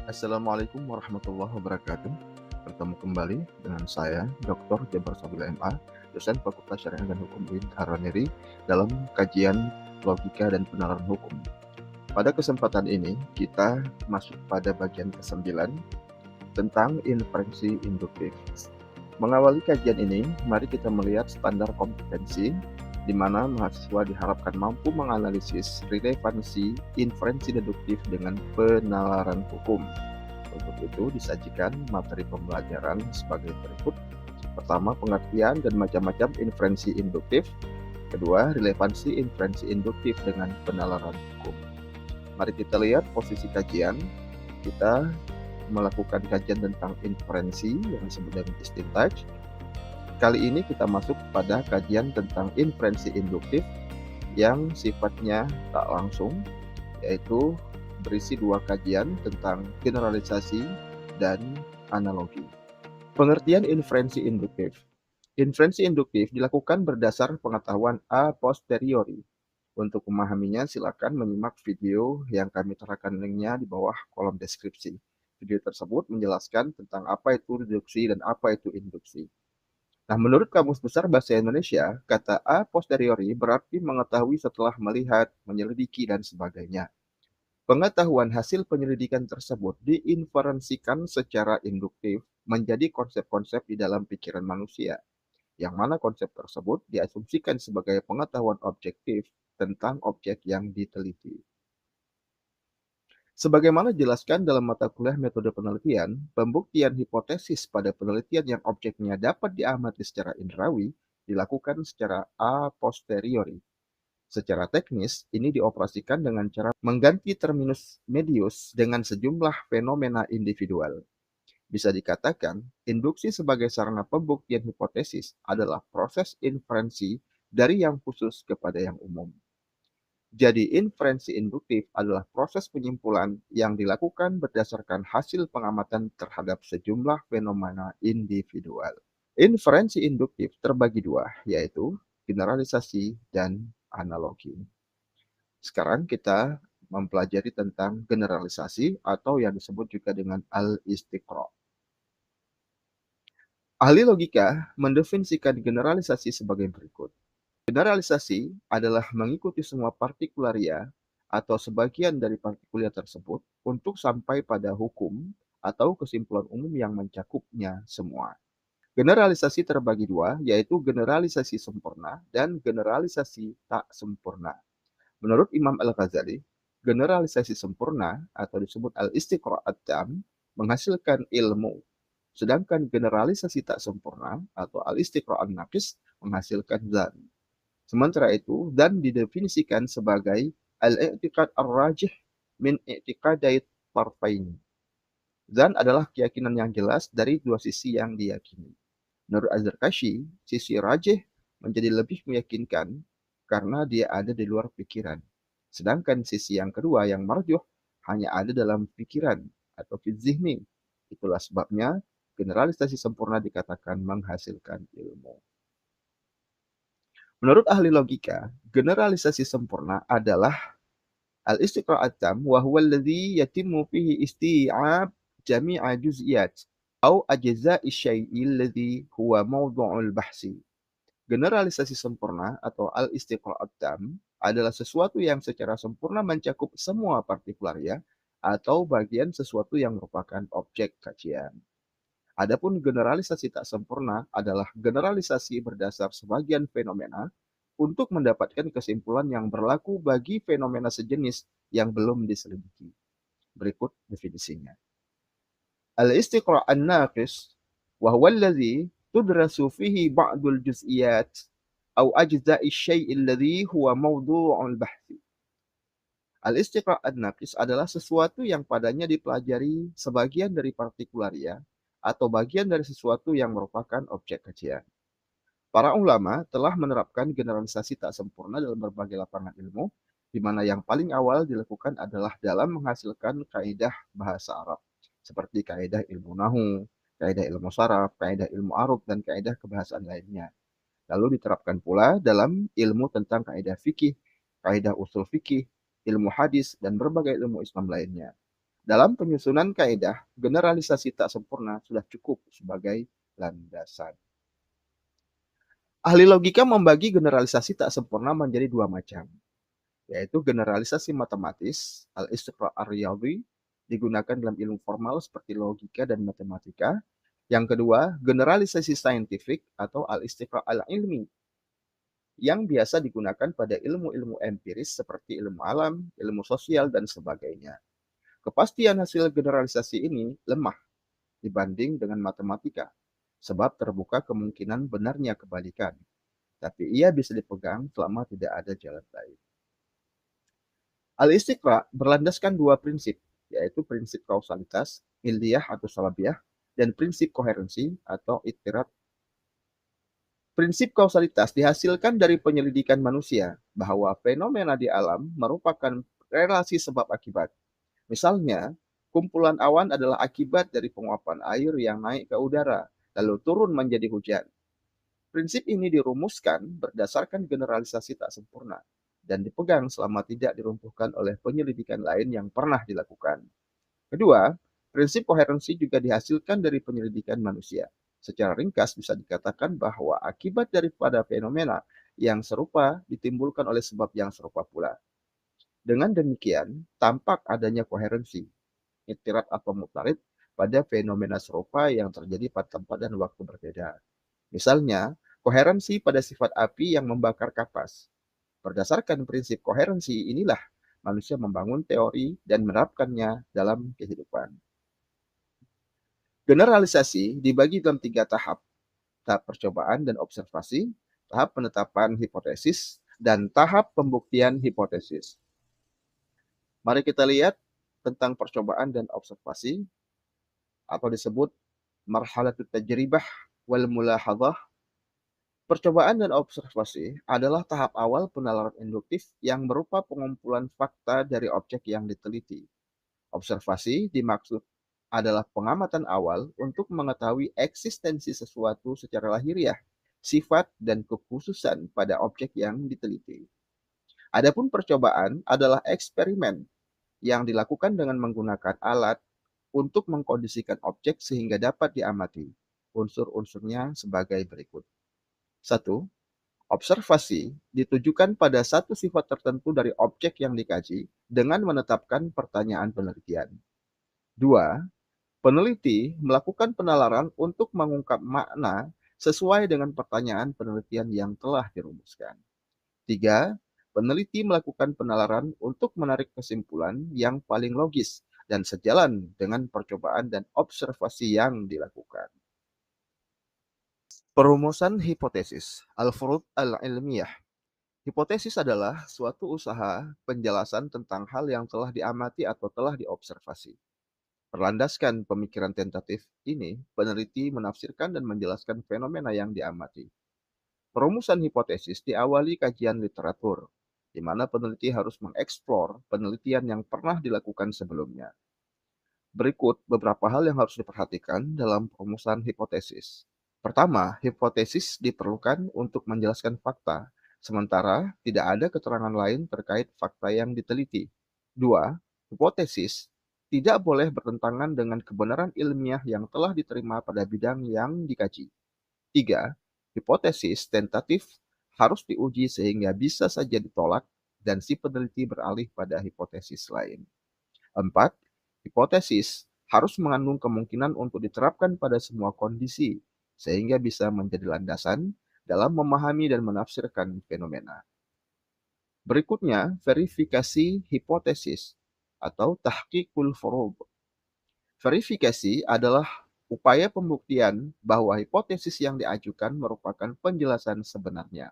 Assalamualaikum warahmatullahi wabarakatuh. Bertemu kembali dengan saya, Dr. Jabar Sabila MA, dosen Fakultas Syariah dan Hukum UIN Haraneri dalam kajian logika dan penalaran hukum. Pada kesempatan ini, kita masuk pada bagian ke-9 tentang inferensi induktif. Mengawali kajian ini, mari kita melihat standar kompetensi di mana mahasiswa diharapkan mampu menganalisis relevansi inferensi deduktif dengan penalaran hukum. Untuk itu disajikan materi pembelajaran sebagai berikut. Pertama, pengertian dan macam-macam inferensi induktif. Kedua, relevansi inferensi induktif dengan penalaran hukum. Mari kita lihat posisi kajian. Kita melakukan kajian tentang inferensi yang disebut dengan istintaj. Kali ini kita masuk pada kajian tentang inferensi induktif yang sifatnya tak langsung, yaitu berisi dua kajian tentang generalisasi dan analogi. Pengertian inferensi induktif. Inferensi induktif dilakukan berdasar pengetahuan a posteriori. Untuk memahaminya, silakan menyimak video yang kami terakan linknya di bawah kolom deskripsi. Video tersebut menjelaskan tentang apa itu deduksi dan apa itu induksi. Nah, menurut Kamus Besar Bahasa Indonesia, kata a posteriori berarti mengetahui setelah melihat, menyelidiki, dan sebagainya. Pengetahuan hasil penyelidikan tersebut diinferensikan secara induktif menjadi konsep-konsep di dalam pikiran manusia, yang mana konsep tersebut diasumsikan sebagai pengetahuan objektif tentang objek yang diteliti. Sebagaimana dijelaskan dalam mata kuliah metode penelitian, pembuktian hipotesis pada penelitian yang objeknya dapat diamati secara indrawi dilakukan secara a posteriori. Secara teknis, ini dioperasikan dengan cara mengganti terminus medius dengan sejumlah fenomena individual. Bisa dikatakan, induksi sebagai sarana pembuktian hipotesis adalah proses inferensi dari yang khusus kepada yang umum. Jadi, inferensi induktif adalah proses penyimpulan yang dilakukan berdasarkan hasil pengamatan terhadap sejumlah fenomena individual. Inferensi induktif terbagi dua, yaitu generalisasi dan analogi. Sekarang kita mempelajari tentang generalisasi atau yang disebut juga dengan al-istiqra'. Ahli logika mendefinisikan generalisasi sebagai berikut. Generalisasi adalah mengikuti semua partikularia atau sebagian dari partikulia tersebut untuk sampai pada hukum atau kesimpulan umum yang mencakupnya semua. Generalisasi terbagi dua, yaitu generalisasi sempurna dan generalisasi tak sempurna. Menurut Imam Al-Ghazali, generalisasi sempurna atau disebut al-istiqra' at-tam menghasilkan ilmu, sedangkan generalisasi tak sempurna atau al-istiqra' an-naqis menghasilkan zan. Sementara itu, zan didefinisikan sebagai al-i'tiqad ar-rajih min i'tiqadai tarfain. Zan adalah keyakinan yang jelas dari dua sisi yang diyakini. Menurut Az-Zarkashi, sisi rajih menjadi lebih meyakinkan karena dia ada di luar pikiran. Sedangkan sisi yang kedua yang marjuh hanya ada dalam pikiran atau fi zihni. Itulah sebabnya generalisasi sempurna dikatakan menghasilkan ilmu. Menurut ahli logika, generalisasi sempurna adalah al-istiqra' at-tam wa huwa alladhi yatimmu fihi isti'ab jami'a juz'iyat au ajza'i syai'i alladhi huwa mawdu'ul bahsi. Generalisasi sempurna atau al-istiqra' at-tam adalah sesuatu yang secara sempurna mencakup semua partikularnya atau bagian sesuatu yang merupakan objek kajian. Adapun generalisasi tak sempurna adalah generalisasi berdasar sebagian fenomena untuk mendapatkan kesimpulan yang berlaku bagi fenomena sejenis yang belum diselidiki. Berikut definisinya. Al-istiqra' an-naqis wa huwa alladhi tudrasu fihi ba'dul juz'iyat aw ajza'i syai' alladhi huwa mawdu'ul bahthi. Al-istiqra' an-naqis adalah sesuatu yang padanya dipelajari sebagian dari partikularnya atau bagian dari sesuatu yang merupakan objek kajian. Para ulama telah menerapkan generalisasi tak sempurna dalam berbagai lapangan ilmu, di mana yang paling awal dilakukan adalah dalam menghasilkan kaidah bahasa Arab, seperti kaidah ilmu nahu, kaidah ilmu saraf, kaidah ilmu arud, dan kaidah kebahasaan lainnya. Lalu diterapkan pula dalam ilmu tentang kaidah fikih, kaidah usul fikih, ilmu hadis, dan berbagai ilmu Islam lainnya. Dalam penyusunan kaidah, generalisasi tak sempurna sudah cukup sebagai landasan. Ahli logika membagi generalisasi tak sempurna menjadi dua macam, yaitu generalisasi matematis, al-istiqra' ar-riyadhi, digunakan dalam ilmu formal seperti logika dan matematika. Yang kedua, generalisasi saintifik atau al-istiqra' al-ilmi, yang biasa digunakan pada ilmu-ilmu empiris seperti ilmu alam, ilmu sosial, dan sebagainya. Kepastian hasil generalisasi ini lemah dibanding dengan matematika, sebab terbuka kemungkinan benarnya kebalikan, tapi ia bisa dipegang selama tidak ada jalan lain. Al-istiqra' berlandaskan dua prinsip, yaitu prinsip kausalitas, illiyah atau salabiyah, dan prinsip koherensi atau ittirat. Prinsip kausalitas dihasilkan dari penyelidikan manusia bahwa fenomena di alam merupakan relasi sebab akibat. Misalnya, kumpulan awan adalah akibat dari penguapan air yang naik ke udara, lalu turun menjadi hujan. Prinsip ini dirumuskan berdasarkan generalisasi tak sempurna dan dipegang selama tidak diruntuhkan oleh penyelidikan lain yang pernah dilakukan. Kedua, prinsip koherensi juga dihasilkan dari penyelidikan manusia. Secara ringkas bisa dikatakan bahwa akibat daripada fenomena yang serupa ditimbulkan oleh sebab yang serupa pula. Dengan demikian, tampak adanya koherensi, ittirat atau mutarid, pada fenomena serupa yang terjadi pada tempat dan waktu berbeda. Misalnya, koherensi pada sifat api yang membakar kapas. Berdasarkan prinsip koherensi inilah manusia membangun teori dan menerapkannya dalam kehidupan. Generalisasi dibagi dalam 3 tahap, tahap percobaan dan observasi, tahap penetapan hipotesis, dan tahap pembuktian hipotesis. Mari kita lihat tentang percobaan dan observasi, atau disebut marhalatut tajribah wal mulahadhah. Percobaan dan observasi adalah tahap awal penalaran induktif yang berupa pengumpulan fakta dari objek yang diteliti. Observasi dimaksud adalah pengamatan awal untuk mengetahui eksistensi sesuatu secara lahiriah, sifat dan kekhususan pada objek yang diteliti. Adapun percobaan adalah eksperimen yang dilakukan dengan menggunakan alat untuk mengkondisikan objek sehingga dapat diamati. Unsur-unsurnya sebagai berikut. 1. Observasi ditujukan pada satu sifat tertentu dari objek yang dikaji dengan menetapkan pertanyaan penelitian. 2. Peneliti melakukan penalaran untuk mengungkap makna sesuai dengan pertanyaan penelitian yang telah dirumuskan. 3. Peneliti melakukan penalaran untuk menarik kesimpulan yang paling logis dan sejalan dengan percobaan dan observasi yang dilakukan. Perumusan hipotesis, al-furud al-ilmiyah. Hipotesis adalah suatu usaha penjelasan tentang hal yang telah diamati atau telah diobservasi. Berlandaskan pemikiran tentatif ini, peneliti menafsirkan dan menjelaskan fenomena yang diamati. Perumusan hipotesis diawali kajian literatur, di mana peneliti harus mengeksplor penelitian yang pernah dilakukan sebelumnya. Berikut beberapa hal yang harus diperhatikan dalam perumusan hipotesis. Pertama, hipotesis diperlukan untuk menjelaskan fakta, sementara tidak ada keterangan lain terkait fakta yang diteliti. Dua, hipotesis tidak boleh bertentangan dengan kebenaran ilmiah yang telah diterima pada bidang yang dikaji. Tiga, hipotesis tentatif harus diuji sehingga bisa saja ditolak dan si peneliti beralih pada hipotesis lain. Empat, hipotesis harus mengandung kemungkinan untuk diterapkan pada semua kondisi, sehingga bisa menjadi landasan dalam memahami dan menafsirkan fenomena. Berikutnya, verifikasi hipotesis atau tahqiqul furud. Verifikasi adalah upaya pembuktian bahwa hipotesis yang diajukan merupakan penjelasan sebenarnya.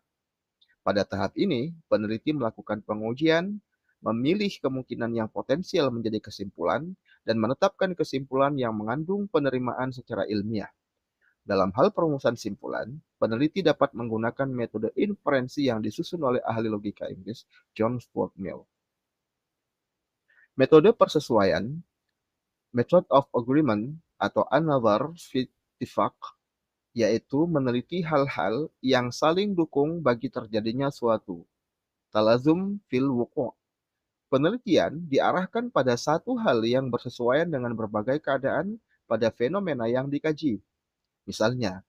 Pada tahap ini, peneliti melakukan pengujian, memilih kemungkinan yang potensial menjadi kesimpulan, dan menetapkan kesimpulan yang mengandung penerimaan secara ilmiah. Dalam hal perumusan simpulan, peneliti dapat menggunakan metode inferensi yang disusun oleh ahli logika Inggris John Stuart Mill. Metode persesuaian, method of agreement atau an-nazar fi ittifaq, yaitu meneliti hal-hal yang saling dukung bagi terjadinya suatu talazum fil wuqu'. Penelitian diarahkan pada satu hal yang bersesuaian dengan berbagai keadaan pada fenomena yang dikaji. Misalnya,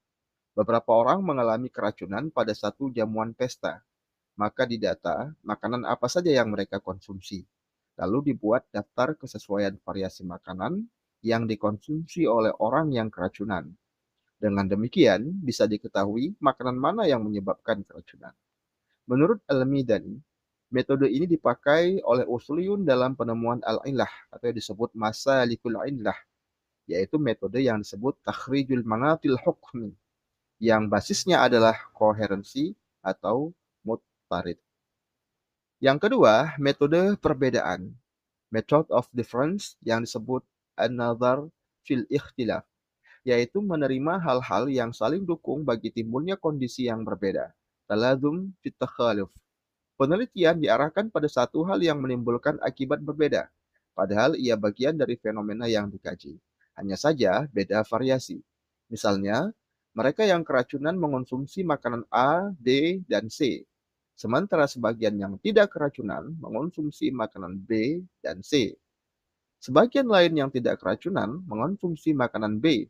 beberapa orang mengalami keracunan pada satu jamuan pesta, maka didata makanan apa saja yang mereka konsumsi. Lalu dibuat daftar kesesuaian variasi makanan yang dikonsumsi oleh orang yang keracunan. Dengan demikian, bisa diketahui makanan mana yang menyebabkan keracunan. Menurut Al-Midani, metode ini dipakai oleh Usuliyun dalam penemuan al-illah atau yang disebut masalikul illah, yaitu metode yang disebut takhrijul manatil hukmi, yang basisnya adalah koherensi atau mutarid. Yang kedua, metode perbedaan, method of difference yang disebut an-nazar fil ikhtilaf, yaitu menerima hal-hal yang saling dukung bagi timbulnya kondisi yang berbeda. Talazum fit takhaluf. Penelitian diarahkan pada satu hal yang menimbulkan akibat berbeda, padahal ia bagian dari fenomena yang dikaji. Hanya saja beda variasi. Misalnya, mereka yang keracunan mengonsumsi makanan A, B, dan C, sementara sebagian yang tidak keracunan mengonsumsi makanan B dan C. Sebagian lain yang tidak keracunan mengonsumsi makanan B,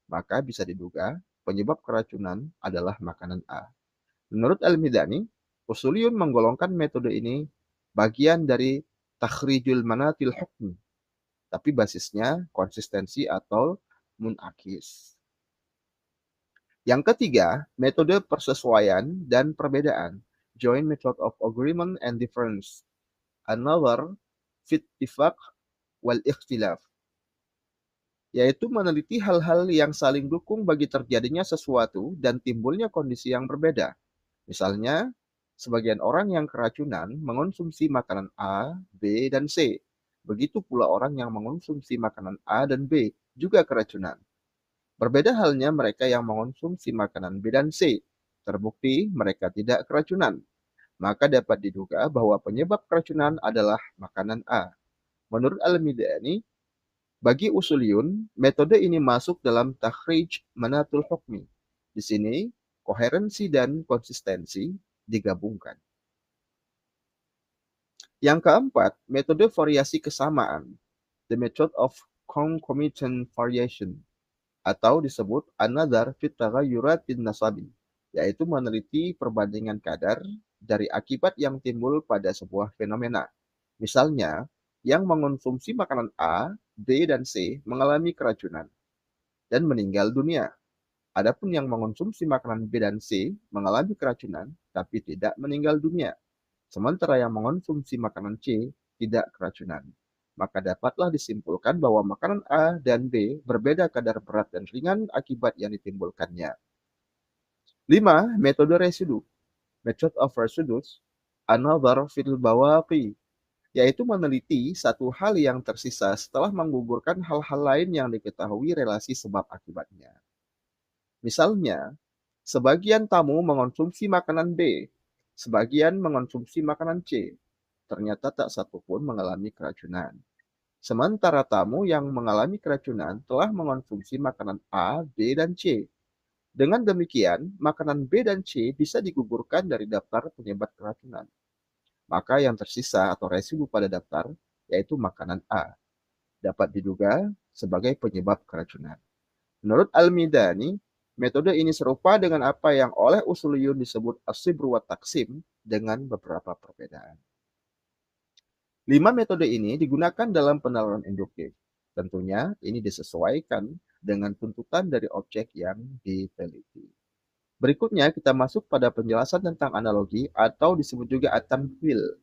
maka bisa diduga penyebab keracunan adalah makanan A. Menurut Al-Midani, Usuliyun menggolongkan metode ini bagian dari takhrijul manatil hukmi, tapi basisnya konsistensi atau munakis. Yang ketiga, metode persesuaian dan perbedaan, joint method of agreement and difference. Another fit ittifaq wal ikhtilaf, yaitu meneliti hal-hal yang saling dukung bagi terjadinya sesuatu dan timbulnya kondisi yang berbeda. Misalnya, sebagian orang yang keracunan mengonsumsi makanan A, B, dan C. Begitu pula orang yang mengonsumsi makanan A dan B juga keracunan. Berbeda halnya mereka yang mengonsumsi makanan B dan C. Terbukti mereka tidak keracunan. Maka dapat diduga bahwa penyebab keracunan adalah makanan A. Menurut Al-Midani, bagi Usuliyun, metode ini masuk dalam takhrij manatul hukmi. Di sini, koherensi dan konsistensi digabungkan. Yang keempat, metode variasi kesamaan, the method of concomitant variation, atau disebut an-nazar fit taghayyuratin nasabi, yaitu meneliti perbandingan kadar dari akibat yang timbul pada sebuah fenomena. Misalnya, yang mengonsumsi makanan A, B, dan C mengalami keracunan dan meninggal dunia. Adapun yang mengonsumsi makanan B dan C mengalami keracunan tapi tidak meninggal dunia. Sementara yang mengonsumsi makanan C tidak keracunan. Maka dapatlah disimpulkan bahwa makanan A dan B berbeda kadar berat dan ringan akibat yang ditimbulkannya. 5. Metode residu. Method of residues. Another fil bawaqi, yaitu meneliti satu hal yang tersisa setelah menggugurkan hal-hal lain yang diketahui relasi sebab akibatnya. Misalnya, sebagian tamu mengonsumsi makanan B, sebagian mengonsumsi makanan C. Ternyata tak satu pun mengalami keracunan. Sementara tamu yang mengalami keracunan telah mengonsumsi makanan A, B, dan C. Dengan demikian, makanan B dan C bisa digugurkan dari daftar penyebab keracunan. Maka yang tersisa atau residu pada daftar yaitu makanan A, dapat diduga sebagai penyebab keracunan. Menurut Al-Midani, metode ini serupa dengan apa yang oleh Usuliyun disebut as-sibru wa taksim dengan beberapa perbedaan. 5 metode ini digunakan dalam penalaran induktif. Tentunya ini disesuaikan dengan tuntutan dari objek yang diteliti. Berikutnya kita masuk pada penjelasan tentang analogi atau disebut juga at-tamthil.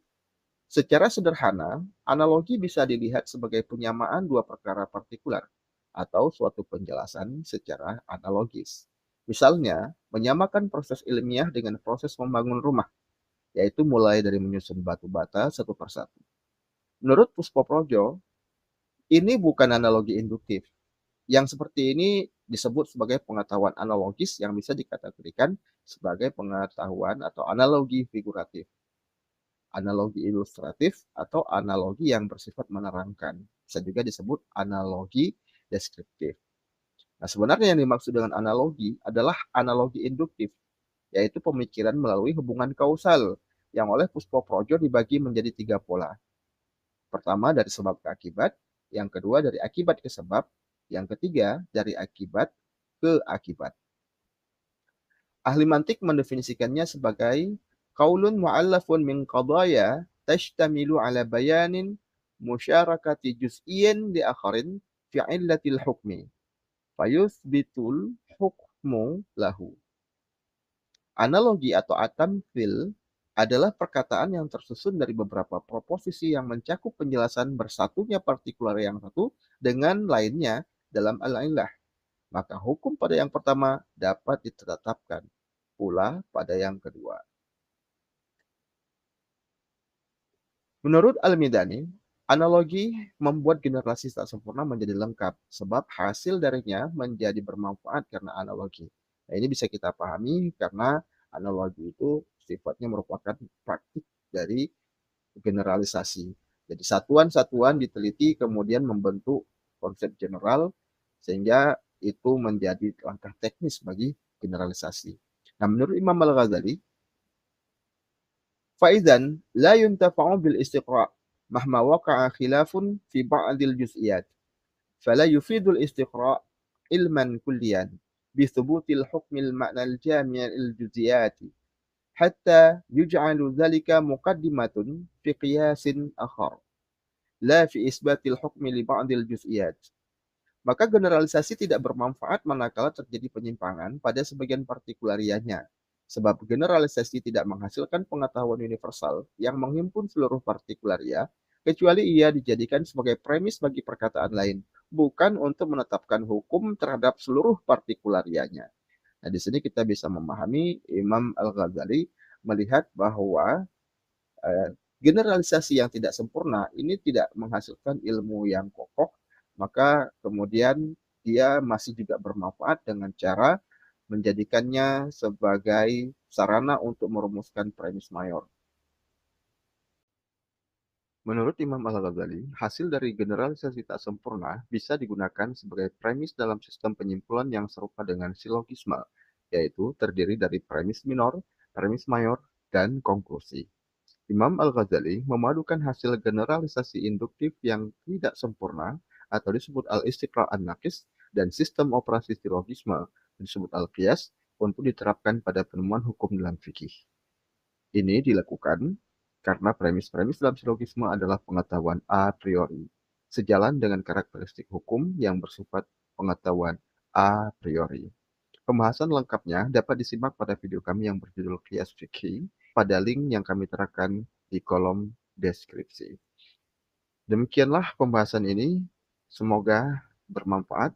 Secara sederhana, analogi bisa dilihat sebagai penyamaan dua perkara partikular atau suatu penjelasan secara analogis. Misalnya, menyamakan proses ilmiah dengan proses membangun rumah, yaitu mulai dari menyusun batu bata satu persatu. Menurut Puspo Projo, ini bukan analogi induktif. Yang seperti ini disebut sebagai pengetahuan analogis yang bisa dikategorikan sebagai pengetahuan atau analogi figuratif, analogi ilustratif, atau analogi yang bersifat menerangkan. Bisa juga disebut analogi deskriptif. Nah, sebenarnya yang dimaksud dengan analogi adalah analogi induktif, yaitu pemikiran melalui hubungan kausal yang oleh Puspo Projo dibagi menjadi 3 pola. Pertama dari sebab ke akibat, yang kedua dari akibat ke sebab, yang ketiga dari akibat ke akibat. Ahli mantik mendefinisikannya sebagai qaulun mu'allafun min qadaya tashtamilu ala bayanin musyarakati juz'iyyin li akharin fi illatil hukmi fayuthbitul hukmu lahu. Analogi atau atamthil adalah perkataan yang tersusun dari beberapa proposisi yang mencakup penjelasan bersatunya partikular yang satu dengan lainnya dalam al-illah. Maka hukum pada yang pertama dapat ditetapkan pula pada yang kedua. Menurut Al-Midani, analogi membuat generasi tak sempurna menjadi lengkap sebab hasil darinya menjadi bermanfaat karena analogi. Nah, ini bisa kita pahami karena analogi itu sifatnya merupakan praktik dari generalisasi. Jadi satuan-satuan diteliti kemudian membentuk konsep general sehingga itu menjadi langkah teknis bagi generalisasi. Nah, menurut Imam Al-Ghazali, فإذا لا ينتفع بالاستقراء مهما وقع خلاف في بعض الجزئيات فلا يفيد الاستقراء علما كليا بثبوت الحكم المعنى الجامع للجزئيات حتى يجعل ذلك مقدمة في قياس آخر لا في إثبات الحكم لبعض الجزئيات. Maka generalisasi tidak bermanfaat manakala terjadi penyimpangan pada sebagian partikularianya. Sebab generalisasi tidak menghasilkan pengetahuan universal yang menghimpun seluruh partikularia, kecuali ia dijadikan sebagai premis bagi perkataan lain, bukan untuk menetapkan hukum terhadap seluruh partikularianya. Nah, di sini kita bisa memahami Imam Al-Ghazali melihat bahwa eh, generalisasi yang tidak sempurna ini tidak menghasilkan ilmu yang kokoh, maka kemudian dia masih juga bermanfaat dengan cara menjadikannya sebagai sarana untuk merumuskan premis mayor. Menurut Imam Al-Ghazali, hasil dari generalisasi tak sempurna bisa digunakan sebagai premis dalam sistem penyimpulan yang serupa dengan silogisme, yaitu terdiri dari premis minor, premis mayor, dan konklusi. Imam Al-Ghazali memadukan hasil generalisasi induktif yang tidak sempurna atau disebut al-istiqra' an-naqis dan sistem operasi silogisme disebut al-qiyas untuk diterapkan pada penemuan hukum dalam fikih. Ini dilakukan karena premis-premis dalam silogisme adalah pengetahuan a priori, sejalan dengan karakteristik hukum yang bersifat pengetahuan a priori. Pembahasan lengkapnya dapat disimak pada video kami yang berjudul Qiyas Fikih pada link yang kami terakan di kolom deskripsi. Demikianlah pembahasan ini. Semoga bermanfaat.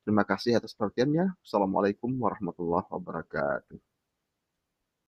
Terima kasih atas perhatiannya. Assalamualaikum warahmatullahi wabarakatuh.